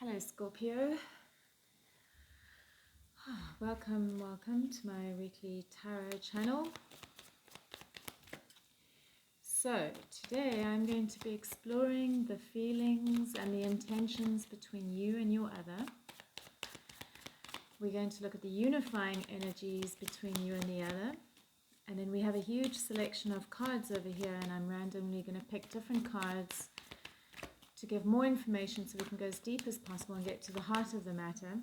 Hello Scorpio, welcome to my weekly tarot channel. So today I'm going to be exploring the feelings and the intentions between you and your other. We're going to look at the unifying energies between you and the other, and then we have a huge selection of cards over here, and I'm randomly going to pick different cards to give more information so we can go as deep as possible and get to the heart of the matter.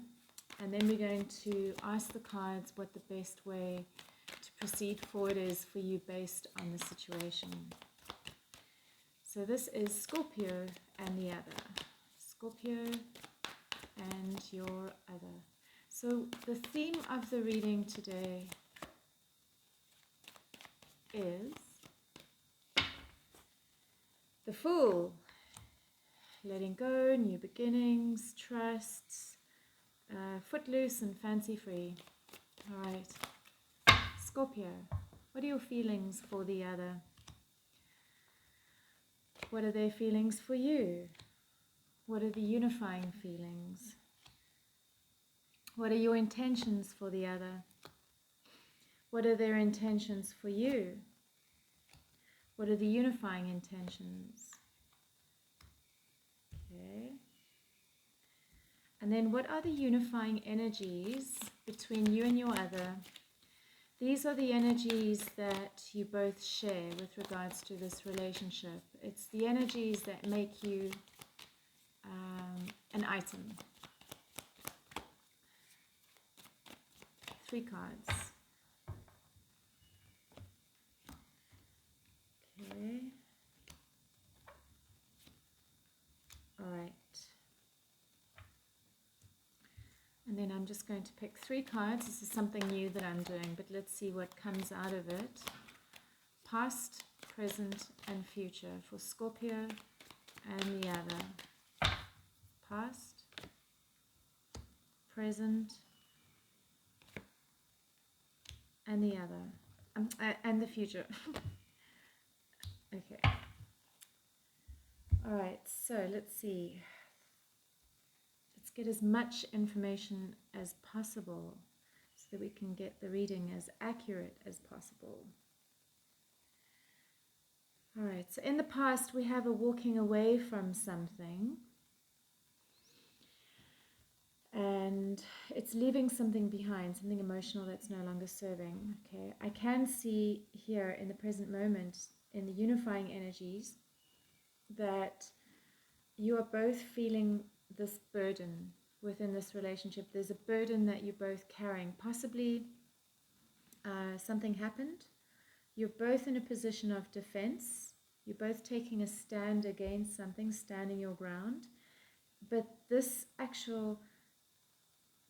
And then we're going to ask the cards what the best way to proceed forward is for you based on the situation. So this is Scorpio and the other. Scorpio and your other. So the theme of the reading today is the Fool. Letting go, new beginnings, trusts, footloose and fancy free. All right, Scorpio, what are your feelings for the other? What are their feelings for you? What are the unifying feelings? What are your intentions for the other? What are their intentions for you? What are the unifying intentions? Okay. And then what are the unifying energies between you and your other? These are the energies that you both share with regards to this relationship. It's the energies that make you an item. 3 cards. Okay. All right. And then I'm just going to pick 3 cards. This is something new that I'm doing, but let's see what comes out of it. Past, present, and future for Scorpio and the other. Past, present, and the other. And the future. Okay. All right, so let's see. Let's get as much information as possible so that we can get the reading as accurate as possible. All right, so in the past we have a walking away from something, and it's leaving something behind, something emotional that's no longer serving. Okay, I can see here in the present moment, in the unifying energies, that you are both feeling this burden within this relationship. There's a burden that you're both carrying. Possibly something happened. You're both in a position of defense. You're both taking a stand against something, standing your ground. But this actual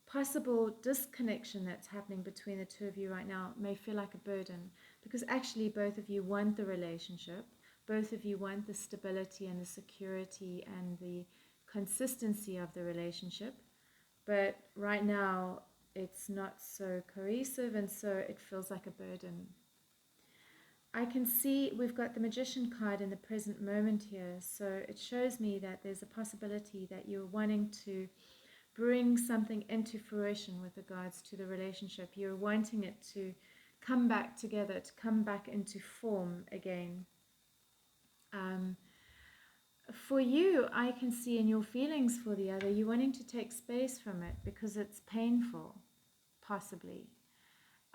possible disconnection that's happening between the two of you right now may feel like a burden, because actually both of you want the relationship. Both of you want the stability and the security and the consistency of the relationship, but right now it's not so cohesive, and so it feels like a burden. I can see we've got the Magician card in the present moment here, so it shows me that there's a possibility that you're wanting to bring something into fruition with regards to the relationship. You're wanting it to come back together, to come back into form again. For you, I can see in your feelings for the other, you're wanting to take space from it because it's painful, possibly,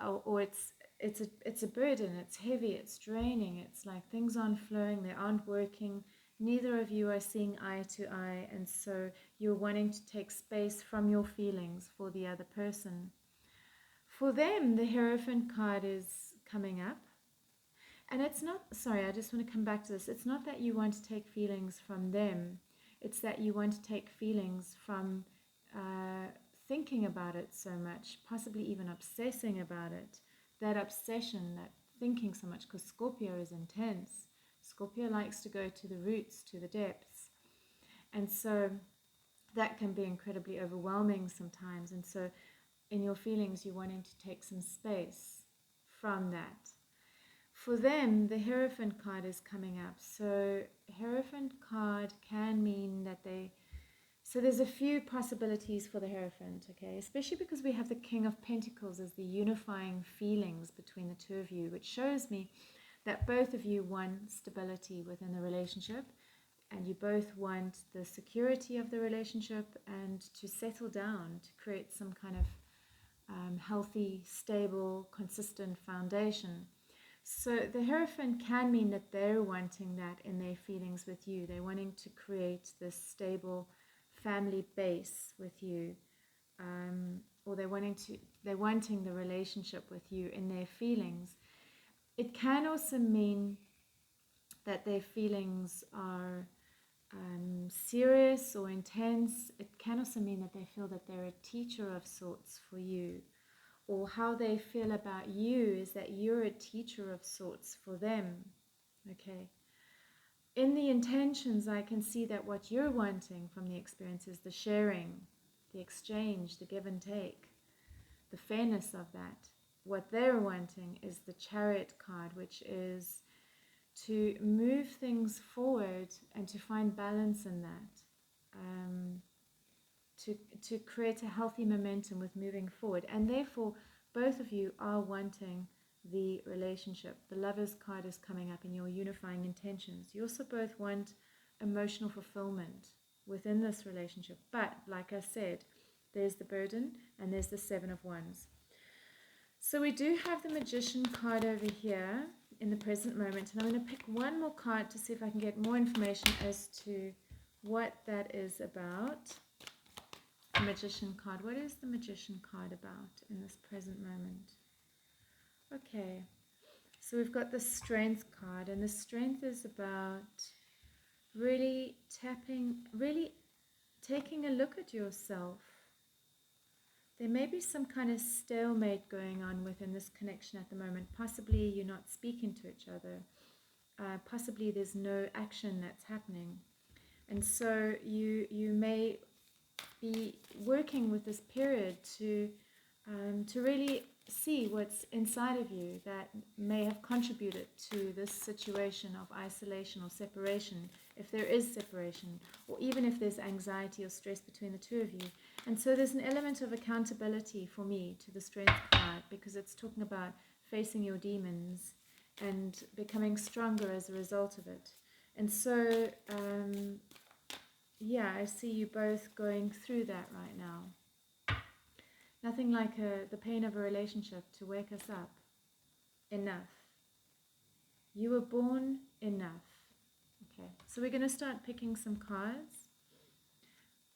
or it's a burden. It's heavy. It's draining. It's like things aren't flowing. They aren't working. Neither of you are seeing eye to eye, and so you're wanting to take space from your feelings for the other person. For them, the Hierophant card is coming up. And it's not, sorry, I just want to come back to this. It's not that you want to take feelings from them. It's that you want to take feelings from thinking about it so much, possibly even obsessing about it. That obsession, that thinking so much, because Scorpio is intense. Scorpio likes to go to the roots, to the depths. And so that can be incredibly overwhelming sometimes. And so in your feelings, you're wanting to take some space from that. For them, the Hierophant card is coming up. So Hierophant card can mean that So there's a few possibilities for the Hierophant, okay? Especially because we have the King of Pentacles as the unifying feelings between the two of you, which shows me that both of you want stability within the relationship, and you both want the security of the relationship and to settle down, to create some kind of healthy, stable, consistent foundation. So the Hierophant can mean that they're wanting that in their feelings with you. They're wanting to create this stable family base with you, or they're wanting the relationship with you in their feelings. It can also mean that their feelings are serious or intense. It can also mean that they feel that they're a teacher of sorts for you, or how they feel about you is that you're a teacher of sorts for them. Okay. In the intentions, I can see that what you're wanting from the experience is the sharing, the exchange, the give and take, the fairness of that. What they're wanting is the Chariot card, which is to move things forward and to find balance in that, to create a healthy momentum with moving forward. And therefore, both of you are wanting the relationship. The Lover's card is coming up in your unifying intentions. You also both want emotional fulfillment within this relationship. But, like I said, there's the burden and there's the Seven of Wands. So we do have the Magician card over here in the present moment, and I'm going to pick one more card to see if I can get more information as to what that is about. The Magician card. What is the Magician card about in this present moment? Okay, so we've got the Strength card, and the Strength is about really taking a look at yourself. There may be some kind of stalemate going on within this connection at the moment. Possibly you're not speaking to each other. Possibly there's no action that's happening. And so you may be working with this period to really see what's inside of you that may have contributed to this situation of isolation or separation, if there is separation, or even if there's anxiety or stress between the two of you. And so there's an element of accountability for me to the Strength card, because it's talking about facing your demons and becoming stronger as a result of it. And so yeah, I see you both going through that right now. Nothing like the pain of a relationship to wake us up. Enough. You were born enough. Okay, so we're going to start picking some cards.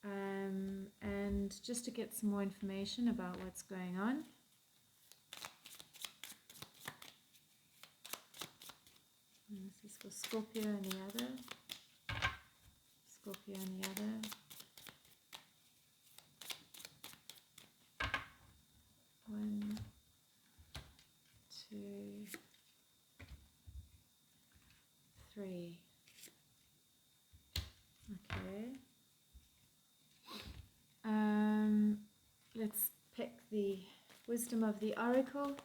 And just to get some more information about what's going on. And this is for Scorpio and the other. Scorpio and the other. One, two, three. Okay. Let's pick the Wisdom of the Oracle.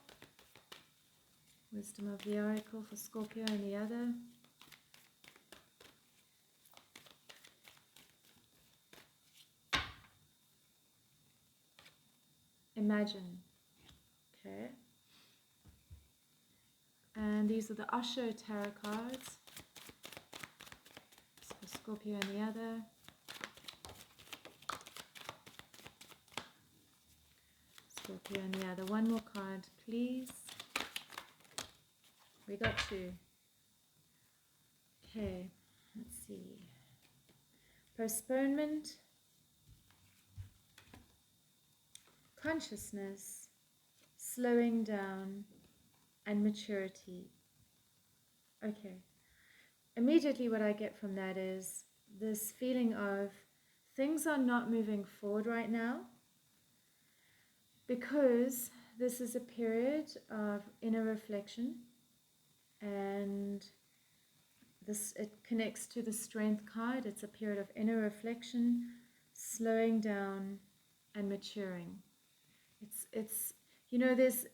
Wisdom of the Oracle for Scorpio and the other. Imagine. Okay. And these are the Osho Tarot cards. For Scorpio and the other. Scorpio and the other. One more card, please. We got two. Okay, let's see. Postponement, consciousness, slowing down, and maturity. Okay. Immediately what I get from that is this feeling of things are not moving forward right now, because this is a period of inner reflection, and it connects to the Strength card. It's a period of inner reflection, slowing down, and maturing. It's you know, there's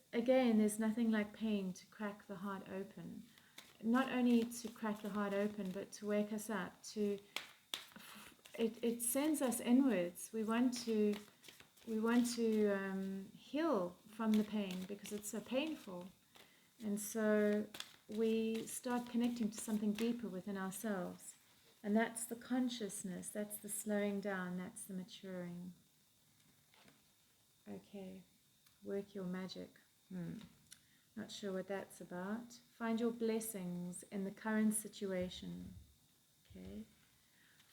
nothing like pain to crack the heart open. Not only to crack the heart open, but to wake us up, to it sends us inwards. We want to heal from the pain because it's so painful. And so we start connecting to something deeper within ourselves. And that's the consciousness, that's the slowing down, that's the maturing. Okay, work your magic. Not sure what that's about. Find your blessings in the current situation. Okay,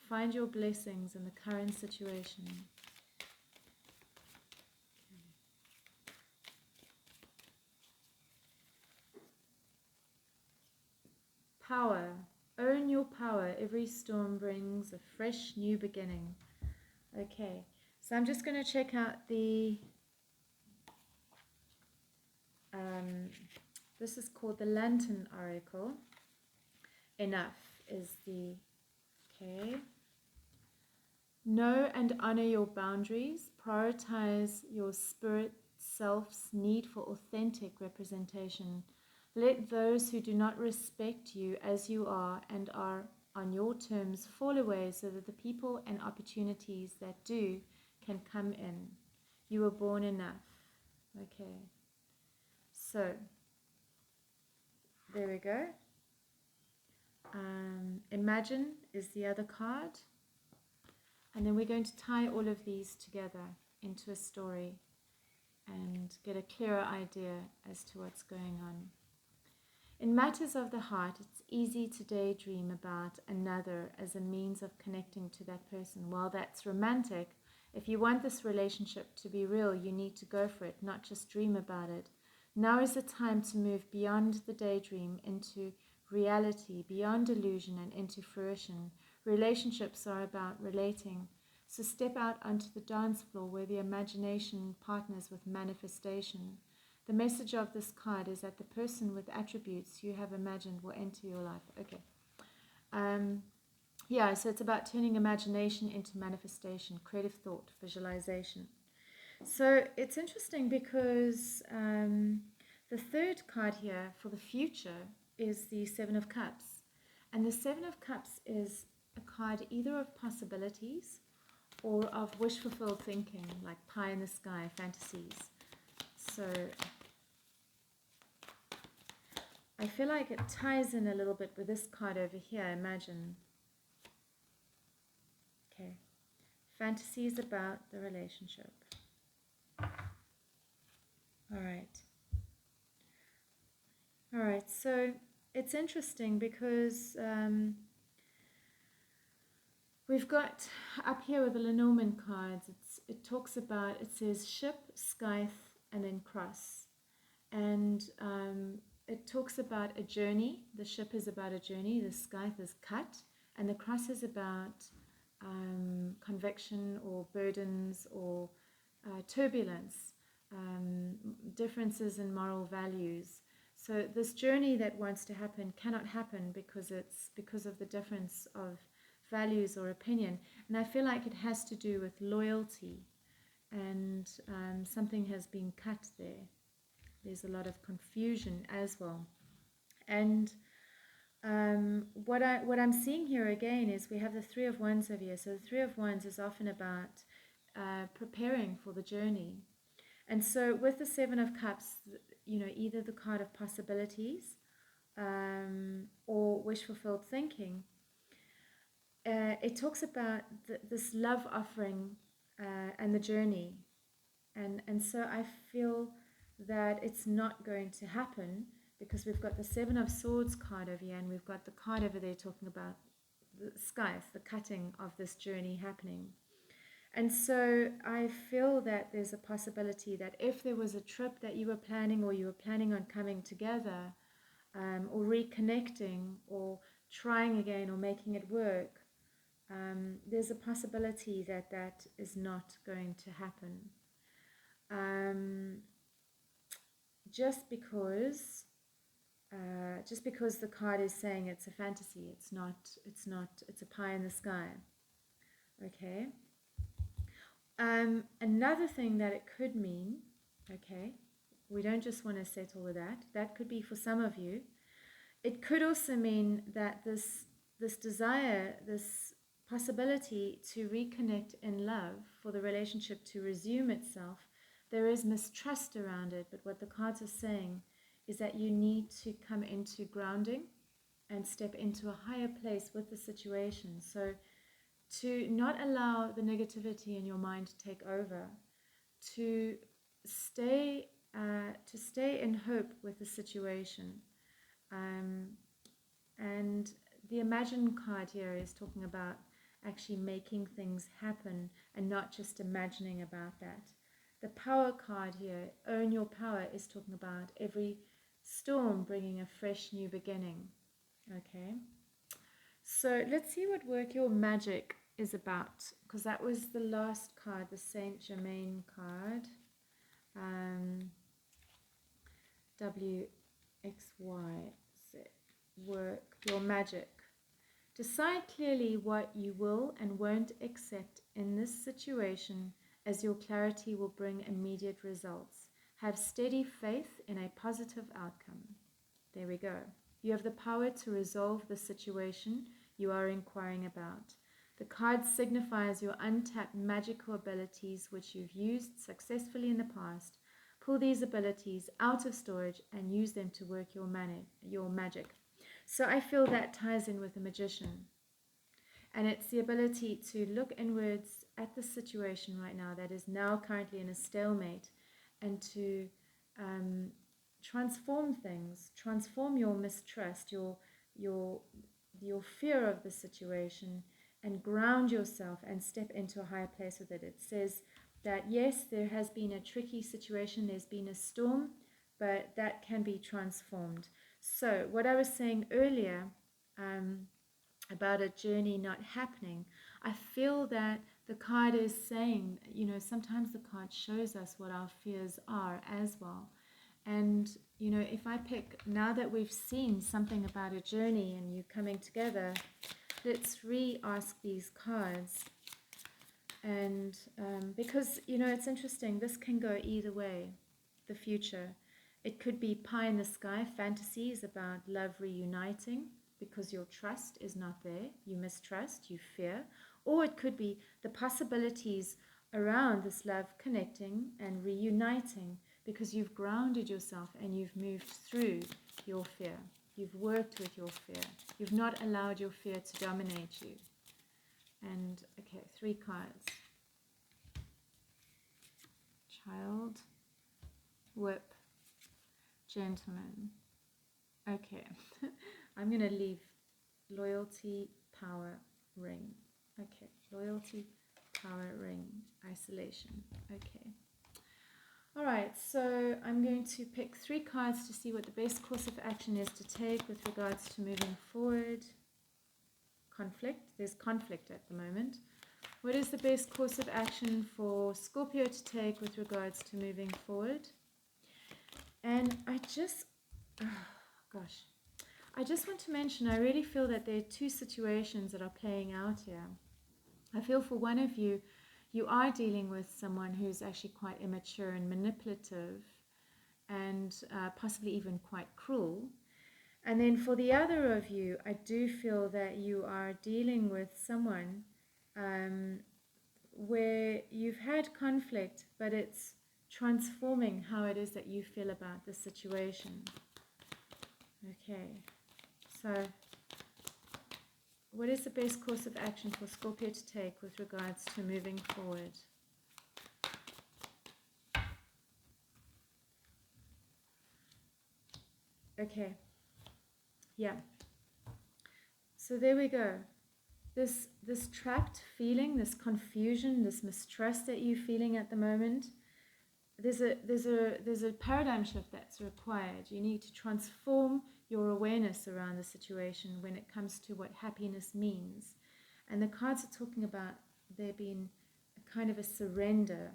find your blessings in the current situation. Power. Own your power. Every storm brings a fresh new beginning. Okay, so I'm just going to check out the... this is called the Lantern Oracle. Enough is the... Okay. Know and honor your boundaries. Prioritize your spirit self's need for authentic representation. Let those who do not respect you as you are and are on your terms fall away so that the people and opportunities that do can come in. You were born enough. Okay. So, there we go. Imagine is the other card. And then we're going to tie all of these together into a story and get a clearer idea as to what's going on. In matters of the heart, it's easy to daydream about another as a means of connecting to that person. While that's romantic, if you want this relationship to be real, you need to go for it, not just dream about it. Now is the time to move beyond the daydream into reality, beyond illusion and into fruition. Relationships are about relating. So step out onto the dance floor where the imagination partners with manifestation. The message of this card is that the person with attributes you have imagined will enter your life. Okay. Yeah, so it's about turning imagination into manifestation, creative thought, visualization. So it's interesting because the third card here for the future is the Seven of Cups. And the Seven of Cups is a card either of possibilities or of wish-fulfilled thinking, like pie in the sky, fantasies. So I feel like it ties in a little bit with this card over here, imagine. Okay. Fantasies about the relationship. All right. All right, so it's interesting because we've got up here with the Lenormand cards, it talks about, it says ship, scythe, and then cross. And it talks about a journey. The ship is about a journey, the scythe is cut, and the cross is about conviction or burdens or turbulence, differences in moral values. So this journey that wants to happen cannot happen because it's because of the difference of values or opinion. And I feel like it has to do with loyalty, and something has been cut there. There's a lot of confusion as well. And what I'm seeing here again is we have the Three of Wands over here. So the Three of Wands is often about preparing for the journey. And so with the Seven of Cups, you know, either the card of possibilities or wish-fulfilled thinking, it talks about this love offering and the journey. And so I feel that it's not going to happen because we've got the Seven of Swords card over here and we've got the card over there talking about the scythe, the cutting of this journey happening. And so I feel that there's a possibility that if there was a trip that you were planning or you were planning on coming together or reconnecting or trying again or making it work, there's a possibility that that is not going to happen. Just because the card is saying it's a fantasy, it's a pie in the sky. Okay. Another thing that it could mean, okay, we don't just want to settle with that. That could be for some of you. It could also mean that this desire, this possibility to reconnect in love, for the relationship to resume itself, there is mistrust around it. But what the cards are saying is that you need to come into grounding and step into a higher place with the situation. So to not allow the negativity in your mind to take over, to stay in hope with the situation. And the Imagine card here is talking about actually making things happen and not just imagining about that. The Power card here, Own Your Power, is talking about every storm bringing a fresh new beginning. Okay, so let's see what Work Your Magic is about, because that was the last card, the Saint Germain card. WXYZ, Work Your Magic. Decide clearly what you will and won't accept in this situation, as your clarity will bring immediate results. Have steady faith in a positive outcome. There we go. You have the power to resolve the situation you are inquiring about. The card signifies your untapped magical abilities, which you've used successfully in the past. Pull these abilities out of storage and use them to work your magic. So I feel that ties in with the Magician. And it's the ability to look inwards at the situation right now that is now currently in a stalemate, and to transform things, transform your mistrust, your fear of the situation, and ground yourself and step into a higher place with it. It says that yes, there has been a tricky situation, there's been a storm, but that can be transformed. So what I was saying earlier about a journey not happening, I feel that the card is saying, sometimes the card shows us what our fears are as well. And, if I pick, now that we've seen something about a journey and you coming together, let's re-ask these cards. And because, it's interesting, this can go either way, the future. It could be pie in the sky fantasies about love reuniting because your trust is not there, you mistrust, you fear. Or it could be the possibilities around this love connecting and reuniting because you've grounded yourself and you've moved through your fear. You've worked with your fear. You've not allowed your fear to dominate you. And, okay, 3 cards. Child, Whip, Gentleman. Okay, I'm going to leave Loyalty, Power, Ring. Okay, Loyalty, Power, Ring, Isolation. Okay. All right, so I'm going to pick 3 cards to see what the best course of action is to take with regards to moving forward. Conflict. There's conflict at the moment. What is the best course of action for Scorpio to take with regards to moving forward? And I just want to mention, I really feel that there are 2 situations that are playing out here. I feel for one of you, you are dealing with someone who's actually quite immature and manipulative, and possibly even quite cruel. And then for the other of you, I do feel that you are dealing with someone where you've had conflict, but it's transforming how it is that you feel about the situation. Okay, so what is the best course of action for Scorpio to take with regards to moving forward? Okay, yeah. So there we go. This trapped feeling, this confusion, this mistrust that you're feeling at the moment, there's a paradigm shift that's required. You need to transform your awareness around the situation when it comes to what happiness means. And the cards are talking about there being a kind of a surrender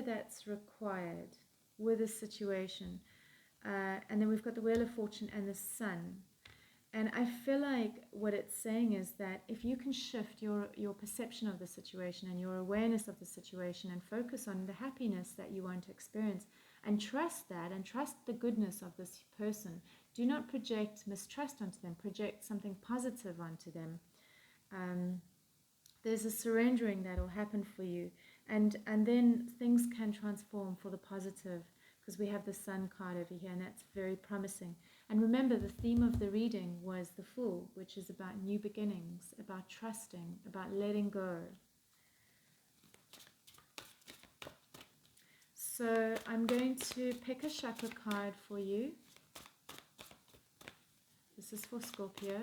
that's required with a situation. And then we've got the Wheel of Fortune and the Sun. And I feel like what it's saying is that if you can shift your perception of the situation and your awareness of the situation and focus on the happiness that you want to experience and trust that and trust the goodness of this person, Do not project mistrust onto them. Project something positive onto them. There's a surrendering that will happen for you. And then things can transform for the positive, because we have the Sun card over here, and that's very promising. And remember, the theme of the reading was the Fool, which is about new beginnings, about trusting, about letting go. So I'm going to pick a chakra card for you. This is for Scorpio.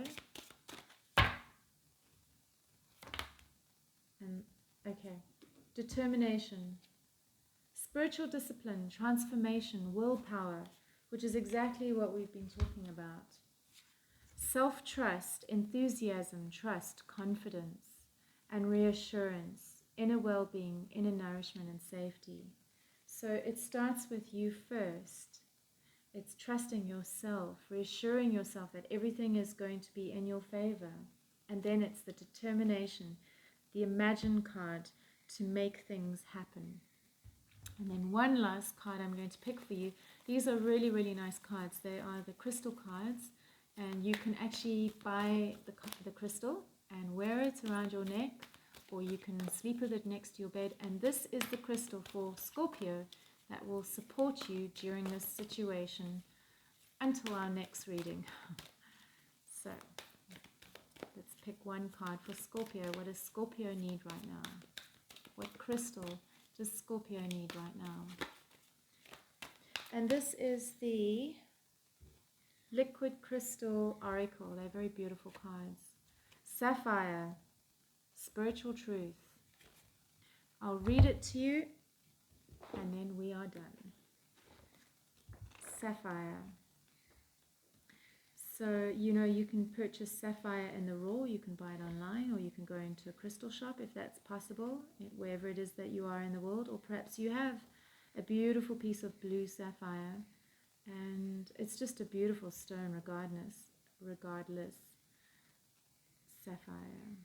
And okay, determination, spiritual discipline, transformation, willpower, which is exactly what we've been talking about. Self-trust, enthusiasm, trust, confidence, and reassurance, inner well-being, inner nourishment, and safety. So it starts with you first. It's trusting yourself, reassuring yourself that everything is going to be in your favor. And then it's the determination, the Imagine card, to make things happen. And then one last card I'm going to pick for you. These are really, really nice cards. They are the crystal cards, and you can actually buy the crystal and wear it around your neck, or you can sleep with it next to your bed. And this is the crystal for Scorpio that will support you during this situation until our next reading. So let's pick one card for Scorpio. What does Scorpio need right now? What crystal does Scorpio need right now? And this is the Liquid Crystal Oracle. They're very beautiful cards. Sapphire, spiritual truth. I'll read it to you and then we are done. Sapphire. So, you know, you can purchase sapphire in the raw, you can buy it online, or you can go into a crystal shop if that's possible, wherever it is that you are in the world. Or perhaps you have a beautiful piece of blue sapphire, and it's just a beautiful stone regardless. Sapphire.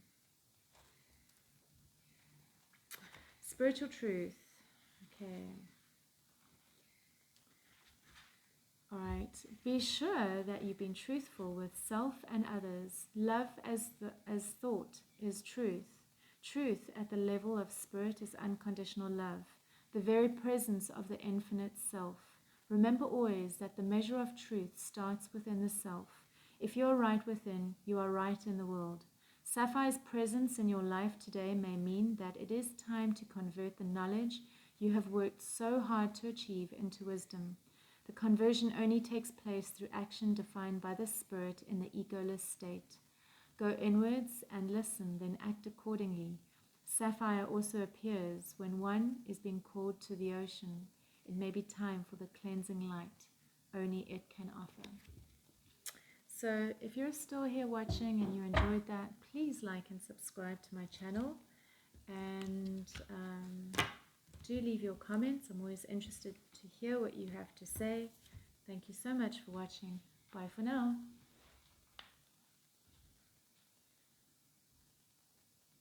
Spiritual truth. Okay. Alright, be sure that you've been truthful with self and others. Love as thought is truth. Truth at the level of spirit is unconditional love, the very presence of the infinite self. Remember always that the measure of truth starts within the self. If you are right within, you are right in the world. Sapphire's presence in your life today may mean that it is time to convert the knowledge you have worked so hard to achieve into wisdom. The conversion only takes place through action defined by the spirit in the egoless state. Go inwards and listen, then act accordingly. Sapphire also appears when one is being called to the ocean. It may be time for the cleansing light only it can offer. So if you're still here watching and you enjoyed that, please like and subscribe to my channel. And do leave your comments. I'm always interested to hear what you have to say. Thank you so much for watching. Bye for now.